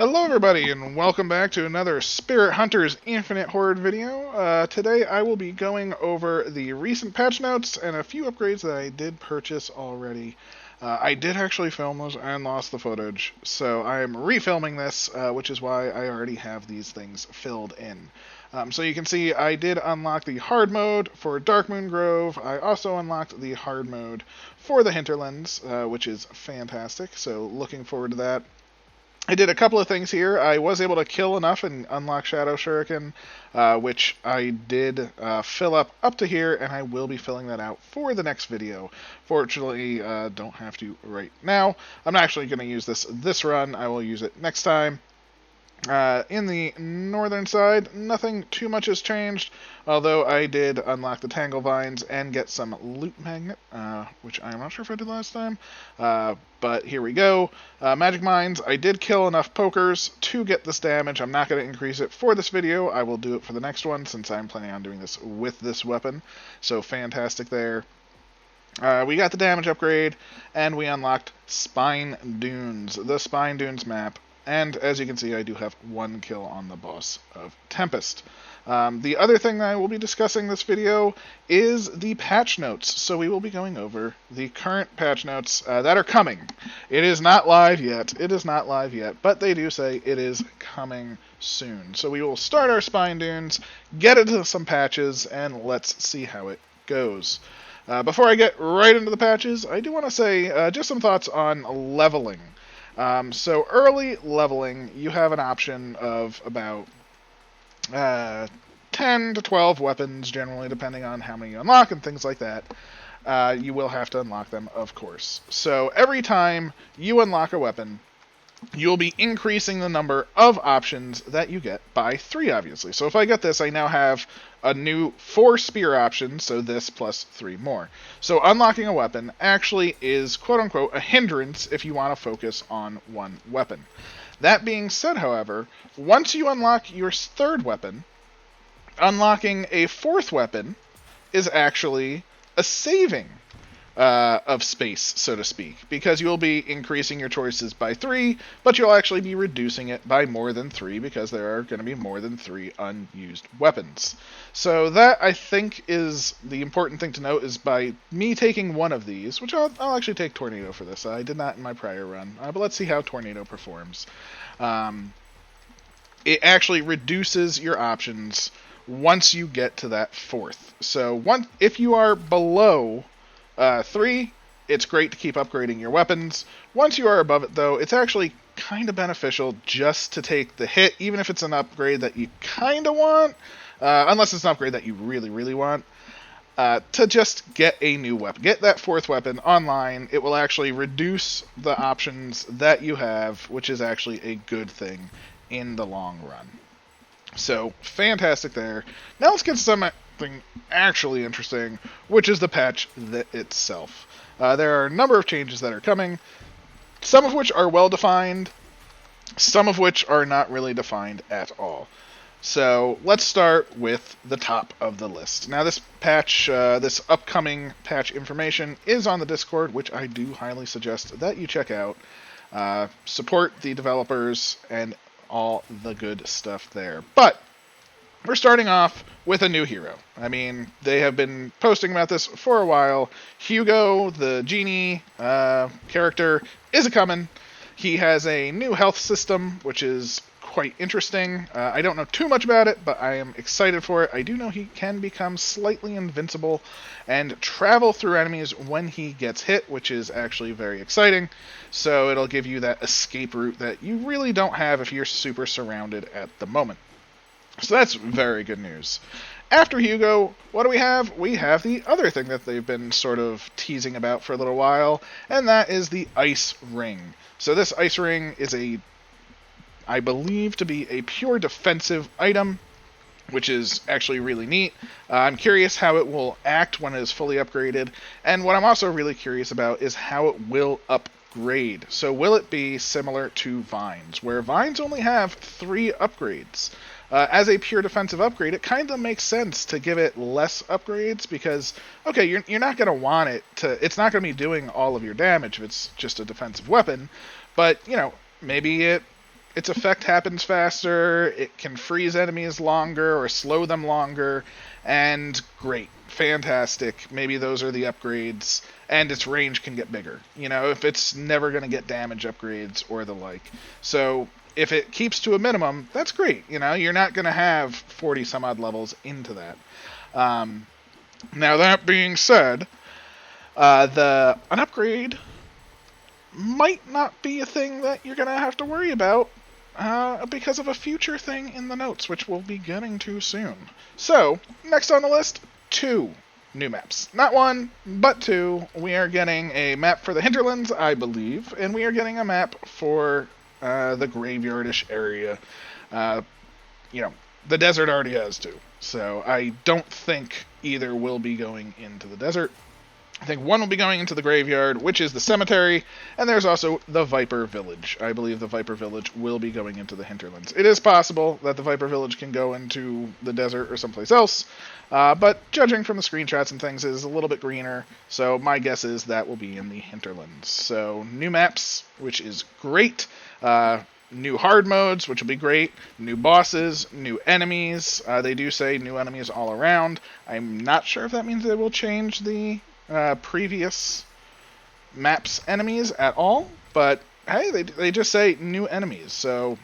Hello everybody and welcome back to another Spirit Hunters Infinite Horde video. Today I will be going over the recent patch notes and a few upgrades that I did purchase already. I did actually film those and lost the footage, so I am refilming this, which is why I already have these things filled in. So you can see I did unlock the hard mode for Darkmoon Grove. I also unlocked the hard mode for the Hinterlands, which is fantastic, so looking forward to that. I did a couple of things here. I was able to kill enough and unlock Shadow Shuriken, which I did fill up to here, and I will be filling that out for the next video. Fortunately, don't have to right now. I'm not actually going to use this run. I will use it next time. In the northern side, nothing too much has changed, although I did unlock the Tangle Vines and get some Loot Magnet, which I'm not sure if I did last time, but here we go. Magic Mines, I did kill enough pokers to get this damage. I'm not going to increase it for this video. I will do it for the next one, since I'm planning on doing this with this weapon, so fantastic there. We got the damage upgrade, and we unlocked Spine Dunes, the Spine Dunes map. And as you can see, I do have one kill on the boss of Tempest. The other thing that I will be discussing this video is the patch notes. So we will be going over the current patch notes that are coming. It is not live yet. But they do say it is coming soon. So we will start our Spine Dunes, get into some patches, and let's see how it goes. Before I get right into the patches, I do want to say just some thoughts on leveling. So early leveling, you have an option of about 10 to 12 weapons, generally, depending on how many you unlock and things like that. You will have to unlock them, of course. So every time you unlock a weapon, you'll be increasing the number of options that you get by 3, obviously. So if I get this, I now have a new 4 spear options, so this plus 3 more. So unlocking a weapon actually is, quote-unquote, a hindrance if you want to focus on one weapon. That being said, however, once you unlock your 3rd weapon, unlocking a 4th weapon is actually a saving of space, so to speak, because you'll be increasing your choices by 3, but you'll actually be reducing it by more than 3 because there are going to be more than 3 unused weapons. So that, I think, is the important thing to note, is by me taking one of these, which I'll actually take Tornado for this. I did not in my prior run, but let's see how Tornado performs. It actually reduces your options once you get to that 4th. So if you are below 3, it's great to keep upgrading your weapons. Once you are above it, though, it's actually kind of beneficial just to take the hit, even if it's an upgrade that you kind of want, unless it's an upgrade that you really, really want, to just get a new weapon. Get that 4th weapon online. It will actually reduce the options that you have, which is actually a good thing in the long run. So, fantastic there. Now let's get to something actually interesting, which is the patch itself. There are a number of changes that are coming, some of which are well defined, some of which are not really defined at all. So let's start with the top of the list. Now this patch, this upcoming patch information is on the Discord, which I do highly suggest that you check out. Support the developers and all the good stuff there. But we're starting off with a new hero. I mean, they have been posting about this for a while. Hugo the Genie character is a-coming. He has a new health system, which is quite interesting. I don't know too much about it, but I am excited for it. I do know he can become slightly invincible and travel through enemies when he gets hit, which is actually very exciting. So it'll give you that escape route that you really don't have if you're super surrounded at the moment. So that's very good news. After Hugo, what do we have? We have the other thing that they've been sort of teasing about for a little while, and that is the Ice Ring. So this Ice Ring is I believe to be a pure defensive item, which is actually really neat. I'm curious how it will act when it is fully upgraded, and what I'm also really curious about is how it will upgrade. So will it be similar to Vines, where Vines only have 3 upgrades? As a pure defensive upgrade, it kind of makes sense to give it less upgrades because, okay, you're not going to want it to, it's not going to be doing all of your damage if it's just a defensive weapon, but, you know, maybe it its effect happens faster, it can freeze enemies longer or slow them longer, and great, fantastic. Maybe those are the upgrades, and its range can get bigger. You know, if it's never going to get damage upgrades or the like. So if it keeps to a minimum, that's great. You know, you're not going to have 40 some odd levels into that. Now that being said, an upgrade might not be a thing that you're going to have to worry about because of a future thing in the notes, which we'll be getting to soon. So, next on the list, 2 new maps. Not 1, but 2. We are getting a map for the hinterlands, I believe, and we are getting a map for the graveyardish area. You know, the desert already has 2, so I don't think either will be going into the desert. I think 1 will be going into the graveyard, which is the cemetery, and there's also the Viper Village. I believe the Viper Village will be going into the hinterlands. It is possible that the Viper Village can go into the desert or someplace else, but judging from the screenshots and things, it is a little bit greener, so my guess is that will be in the hinterlands. So, new maps, which is great. New hard modes, which will be great. New bosses, new enemies. They do say new enemies all around. I'm not sure if that means they will change the previous maps enemies at all, but hey, they just say new enemies, so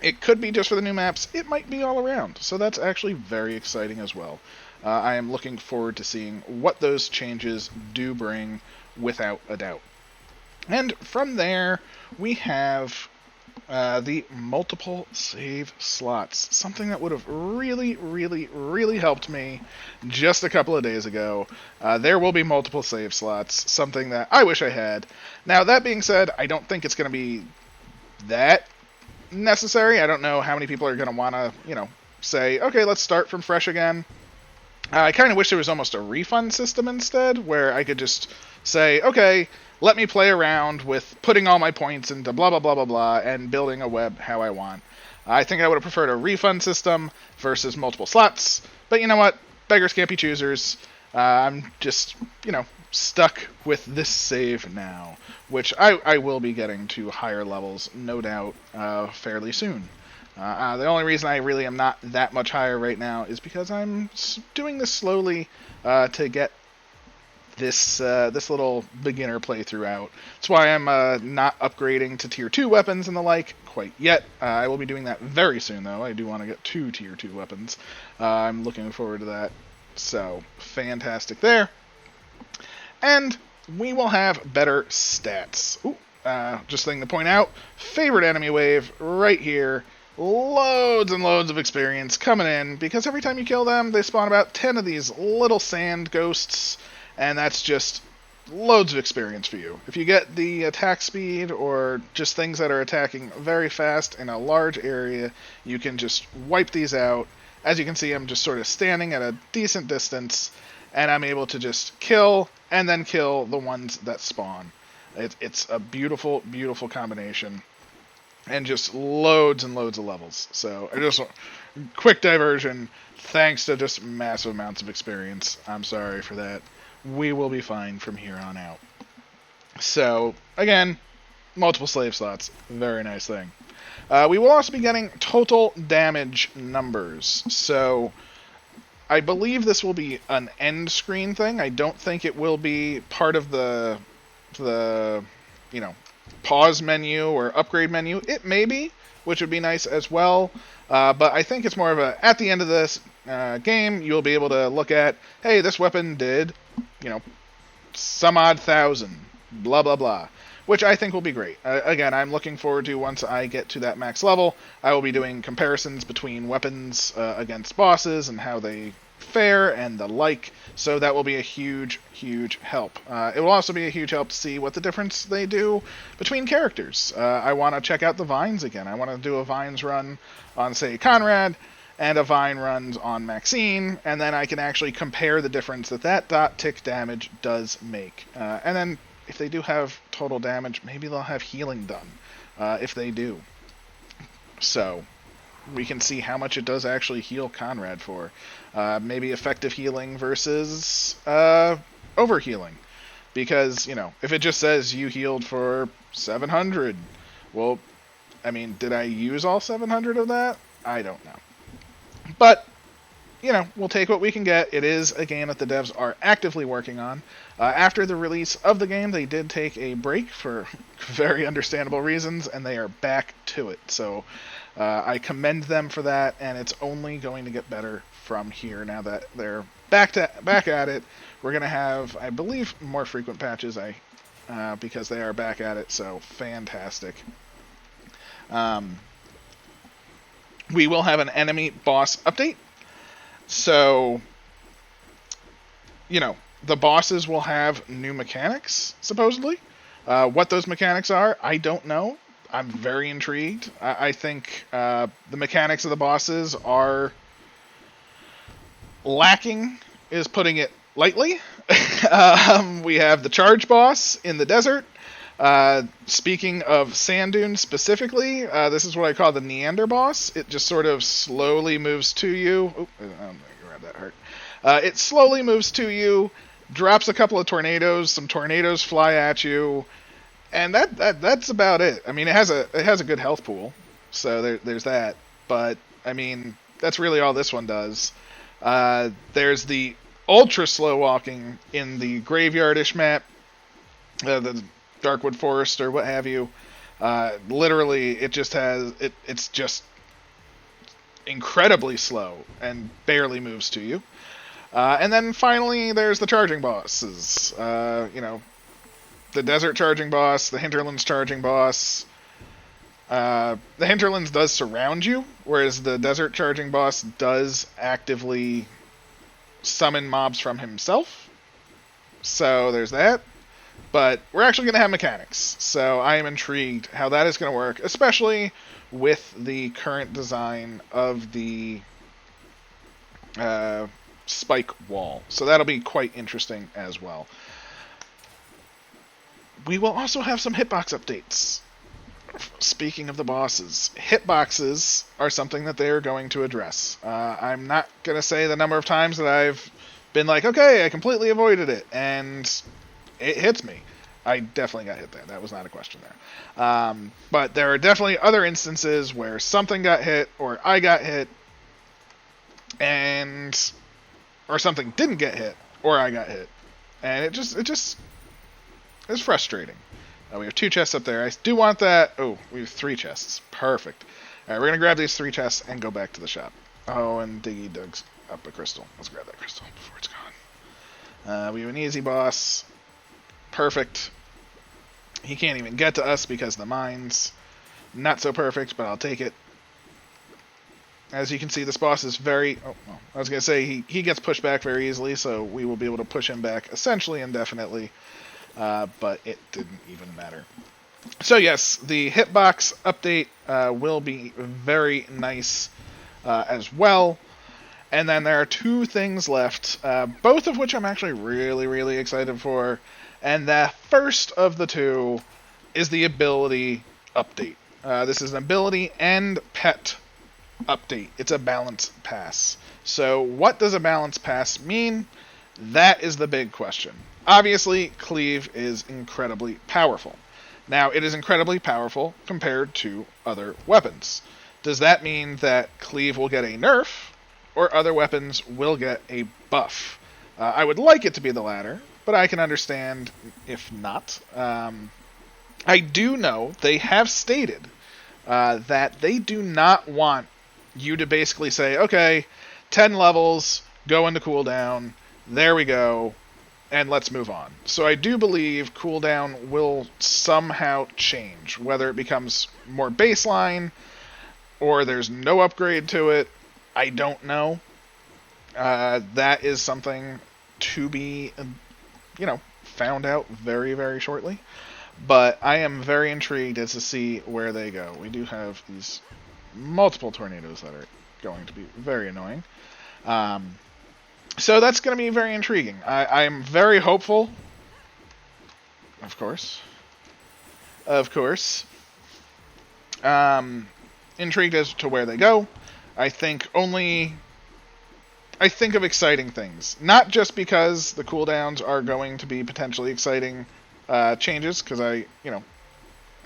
it could be just for the new maps. It might be all around, so that's actually very exciting as well. I am looking forward to seeing what those changes do bring, without a doubt. And from there, we have the multiple save slots, something that would have really, really, really helped me just a couple of days ago. There will be multiple save slots, something that I wish I had. Now, that being said, I don't think it's going to be that necessary. I don't know how many people are going to want to, say, okay, let's start from fresh again. I kind of wish there was almost a refund system instead, where I could just say, okay, let me play around with putting all my points into blah, blah, blah, blah, blah, and building a web how I want. I think I would have preferred a refund system versus multiple slots, but you know what? Beggars can't be choosers. I'm just, stuck with this save now, which I will be getting to higher levels, no doubt, fairly soon. The only reason I really am not that much higher right now is because I'm doing this slowly to get this little beginner playthrough out. That's why I'm not upgrading to tier 2 weapons and the like quite yet. I will be doing that very soon, though. I do want to get 2 tier 2 weapons. I'm looking forward to that. So, fantastic there. And we will have better stats. Ooh, just thing to point out, favorite enemy wave right here. Loads and loads of experience coming in, because every time you kill them, they spawn about 10 of these little sand ghosts, and that's just loads of experience for you. If you get the attack speed, or just things that are attacking very fast in a large area, you can just wipe these out. As you can see, I'm just sort of standing at a decent distance, and I'm able to just kill, and then kill the ones that spawn. It's a beautiful, beautiful combination. And just loads and loads of levels. So, quick diversion, thanks to just massive amounts of experience. I'm sorry for that. We will be fine from here on out. So, again, multiple slave slots. Very nice thing. We will also be getting total damage numbers. So, I believe this will be an end screen thing. I don't think it will be part of the pause menu or upgrade menu. It may be, which would be nice as well. But I think it's more of a, at the end of this game, you'll be able to look at, hey, this weapon did, some odd thousand, blah, blah, blah. Which I think will be great. Again, I'm looking forward to, once I get to that max level, I will be doing comparisons between weapons against bosses and how they fare and the like, so that will be a huge, huge help. It will also be a huge help to see what the difference they do between characters. I want to check out the Vines again. I want to do a Vines run on, say, Conrad, and a Vine runs on Maxine, and then I can actually compare the difference that dot tick damage does make. And then, if they do have total damage, maybe they'll have healing done, if they do. So, we can see how much it does actually heal Conrad for. Maybe effective healing versus overhealing. Because, if it just says you healed for 700, well, I mean, did I use all 700 of that? I don't know. But, we'll take what we can get. It is a game that the devs are actively working on. After the release of the game, they did take a break for very understandable reasons, and they are back to it. So I commend them for that, and it's only going to get better from here now that they're back at it. We're going to have, I believe, more frequent patches because they are back at it, so fantastic. We will have an enemy boss update. So, the bosses will have new mechanics, supposedly. What those mechanics are, I don't know. I'm very intrigued. I think the mechanics of the bosses are lacking, is putting it lightly. We have the charge boss in the desert. Speaking of sand dunes specifically, this is what I call the Neander Boss. It just sort of slowly moves to you. Oh, I'm gonna grab that heart. It slowly moves to you, drops a couple of tornadoes. Some tornadoes fly at you, and that's about it. I mean, it has a good health pool, so there's that. But I mean, that's really all this one does. There's the ultra slow walking in the graveyardish map, the Darkwood Forest or what have you. Literally, it just has it's just incredibly slow and barely moves to you. And then finally, there's the charging bosses. The desert charging boss, the hinterlands charging boss. The hinterlands does surround you, whereas the desert charging boss does actively summon mobs from himself. So there's that. But we're actually going to have mechanics, so I am intrigued how that is going to work, especially with the current design of the spike wall. So that'll be quite interesting as well. We will also have some hitbox updates. Speaking of the bosses, hitboxes are something that they are going to address. I'm not going to say the number of times that I've been like, okay, I completely avoided it, and it hits me. I definitely got hit there. That was not a question there. But there are definitely other instances where something got hit, or I got hit, or something didn't get hit, or I got hit. And it just is frustrating. We have 2 chests up there. I do want that. Oh, we have 3 chests. Perfect. Alright, we're going to grab these 3 chests and go back to the shop. Oh, and Diggy dug's up a crystal. Let's grab that crystal before it's gone. We have an easy boss. Perfect. He can't even get to us because of the mines. Not so perfect, but I'll take it. As you can see, this boss is very... Oh, well, I was going to say, he gets pushed back very easily, so we will be able to push him back essentially indefinitely. But it didn't even matter. So yes, the hitbox update will be very nice as well. And then there are 2 things left, both of which I'm actually really, really excited for. And the first of the 2 is the ability update. This is an ability and pet update. It's a balance pass. So what does a balance pass mean? That is the big question. Obviously, Cleave is incredibly powerful. Now, it is incredibly powerful compared to other weapons. Does that mean that Cleave will get a nerf, or other weapons will get a buff? I would like it to be the latter, but I can understand if not. I do know they have stated that they do not want you to basically say, okay, 10 levels, go into cooldown, there we go, and let's move on. So I do believe cooldown will somehow change, whether it becomes more baseline or there's no upgrade to it. I don't know. That is something to be, found out very, very shortly. But I am very intrigued as to see where they go. We do have these multiple tornadoes that are going to be very annoying. So that's going to be very intriguing. I'm very hopeful. Of course. Intrigued as to where they go. I think of exciting things. Not just because the cooldowns are going to be potentially exciting changes, because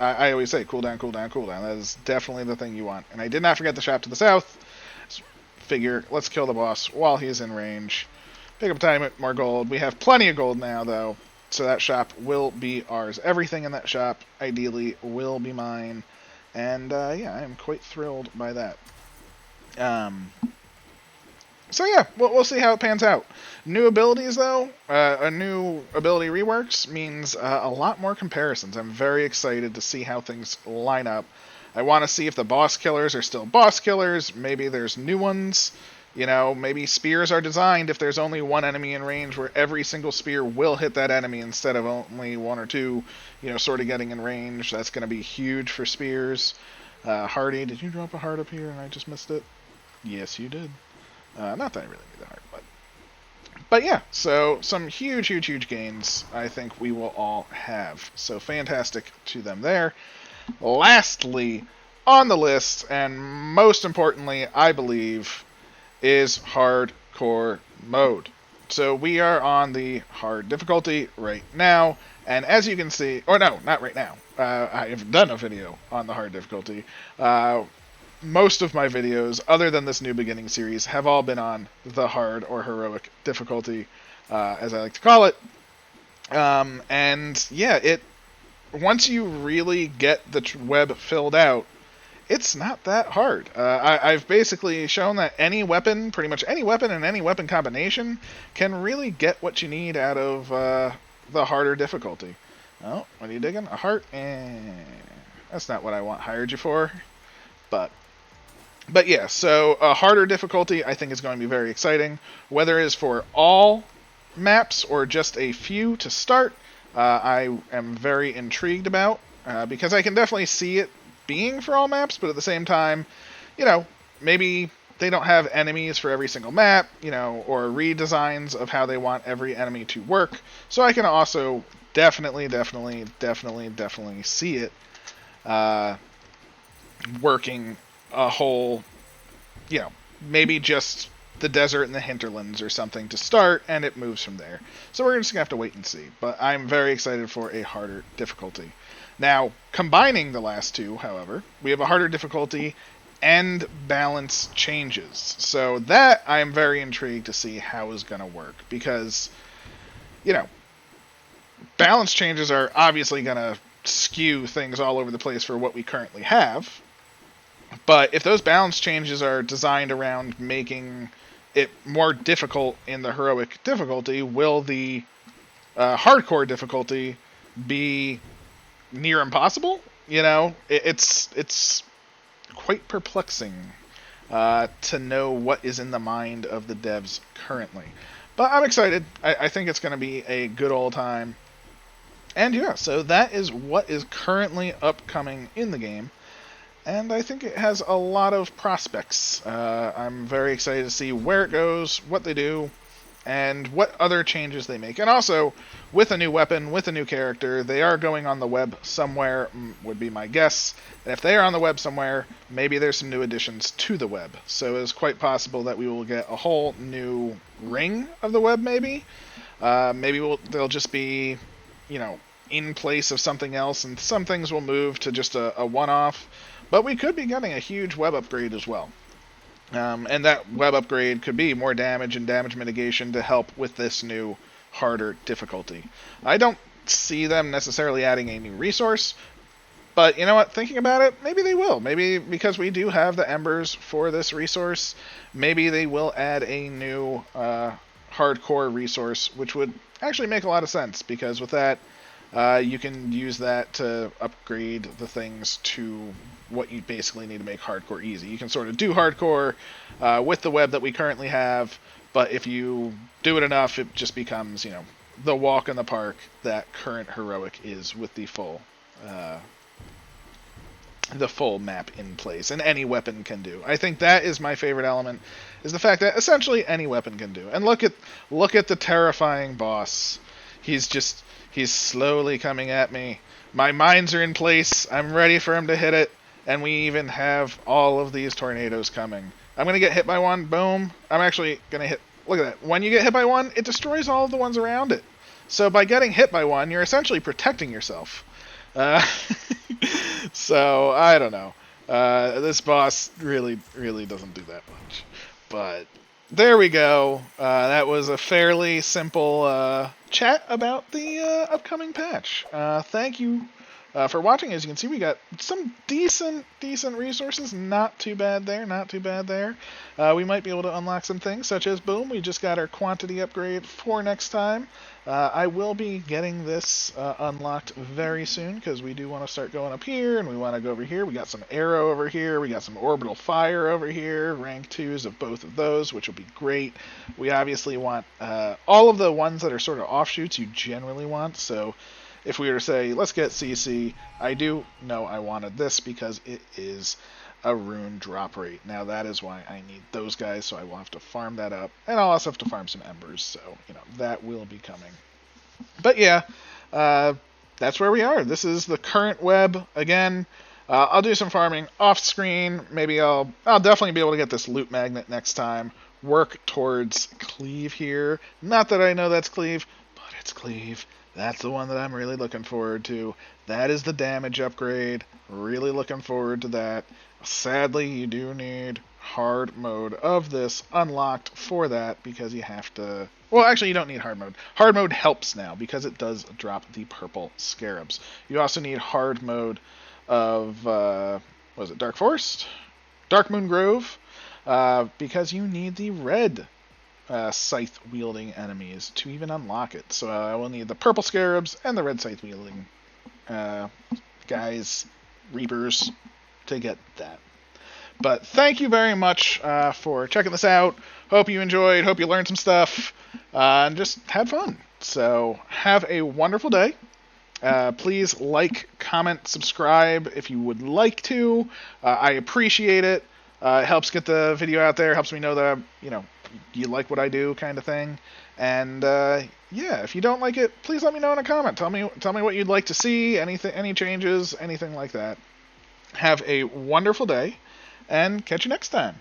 I always say cooldown, cooldown, cooldown. That is definitely the thing you want. And I did not forget the shop to the south. Figure, let's kill the boss while he's in range. Pick up time, more gold. We have plenty of gold now, though, so that shop will be ours. Everything in that shop, ideally, will be mine. And, yeah, I am quite thrilled by that. So yeah, we'll see how it pans out. New abilities, though, a new ability reworks means a lot more comparisons. I'm very excited to see how things line up. I want to see if the boss killers are still boss killers. Maybe there's new ones. You know, maybe spears are designed if there's only one enemy in range where every single spear will hit that enemy instead of only one or two, you know, sort of getting in range. That's going to be huge for spears. Hardy, did you drop a heart up here and I just missed it? Yes, you did. Not that I really need the heart, but yeah, so some huge, huge, huge gains I think we will all have. So fantastic to them there. Lastly on the list, and most importantly, I believe, is hardcore mode. So we are on the hard difficulty right now, and as you can see, or no, not right now. I have done a video on the hard difficulty. Most of my videos, other than this new beginning series, have all been on the hard or heroic difficulty, as I like to call it. And yeah, once you really get the web filled out, it's not that hard. I've basically shown that any weapon, pretty much any weapon and any weapon combination, can really get what you need out of the harder difficulty. Oh, what are you digging? A heart? That's not what I hired you for. But yeah, so a harder difficulty I think is going to be very exciting. Whether it is for all maps or just a few to start, I am very intrigued about, because I can definitely see it being for all maps, but at the same time, you know, maybe they don't have enemies for every single map, you know, or redesigns of how they want every enemy to work. So I can also definitely see it working a whole, you know, maybe just the desert and the hinterlands or something to start, and it moves from there. So we're just going to have to wait and see. But I'm very excited for a harder difficulty. Now, combining the last two, however, we have a harder difficulty and balance changes. So that I am very intrigued to see how is going to work, because, you know, balance changes are obviously going to skew things all over the place for what we currently have. But if those balance changes are designed around making it more difficult in the heroic difficulty, will the hardcore difficulty be near impossible? You know, it's quite perplexing to know what is in the mind of the devs currently. But I'm excited. I think it's going to be a good old time. And yeah, so that is what is currently upcoming in the game. And I think it has a lot of prospects. I'm very excited to see where it goes, what they do, and what other changes they make. And also, with a new weapon, with a new character, they are going on the web somewhere, would be my guess. And if they are on the web somewhere, maybe there's some new additions to the web. So it's quite possible that we will get a whole new ring of the web, maybe. Maybe they'll just be, you know, in place of something else, and some things will move to just a one-off. But we could be getting a huge web upgrade as well. And that web upgrade could be more damage and damage mitigation to help with this new, harder difficulty. I don't see them necessarily adding a new resource, but you know what? Thinking about it, maybe they will. Maybe because we do have the embers for this resource, maybe they will add a new hardcore resource, which would actually make a lot of sense, because with that, you can use that to upgrade the things to what you basically need to make hardcore easy. You can sort of do hardcore with the web that we currently have, but if you do it enough, it just becomes, you know, the walk in the park that current heroic is, with the full map in place, and any weapon can do. I think that is my favorite element, is the fact that essentially any weapon can do. And look at the terrifying boss. He's slowly coming at me. My mines are in place. I'm ready for him to hit it. And we even have all of these tornadoes coming. I'm going to get hit by one. Boom. I'm actually going to hit... Look at that. When you get hit by one, it destroys all of the ones around it. So by getting hit by one, you're essentially protecting yourself. So I don't know. This boss really doesn't do that much. But there we go. That was a fairly simple chat about the upcoming patch. Thank you for watching. As you can see, we got some decent resources. Not too bad there. Not too bad there. We might be able to unlock some things, such as boom, we just got our quantity upgrade for next time. I will be getting this unlocked very soon because we do want to start going up here and we want to go over here. We got some arrow over here. We got some orbital fire over here. Rank 2s of both of those, which will be great. We obviously want all of the ones that are sort of offshoots you generally want. So if we were to say, let's get CC, I do know I wanted this because it is a rune drop rate. Now that is why I need those guys, so I will have to farm that up. And I'll also have to farm some embers, so, that will be coming. But yeah, that's where we are. This is the current web. Again, I'll do some farming off screen. Maybe I'll definitely be able to get this loot magnet next time. Work towards Cleave here. Not that I know that's Cleave, but it's Cleave. That's the one that I'm really looking forward to. That is the damage upgrade. Really looking forward to that. Sadly, you do need hard mode of this unlocked for that because you have to... Well, actually, you don't need hard mode. Hard mode helps now because it does drop the purple scarabs. You also need hard mode of... what was it? Dark Forest? Dark Moon Grove. Because you need the red scythe-wielding enemies to even unlock it. So I will need the purple scarabs and the red scythe-wielding guys, reapers, to get that. But thank you very much for checking this out. Hope you enjoyed. Hope you learned some stuff. And just had fun. So have a wonderful day. Please like, comment, subscribe if you would like to. I appreciate it. It helps get the video out there. Helps me know that, you like what I do, kind of thing. And yeah, if you don't like it, please let me know in a comment. Tell me what you'd like to see. Anything, any changes, anything like that. Have a wonderful day, and catch you next time.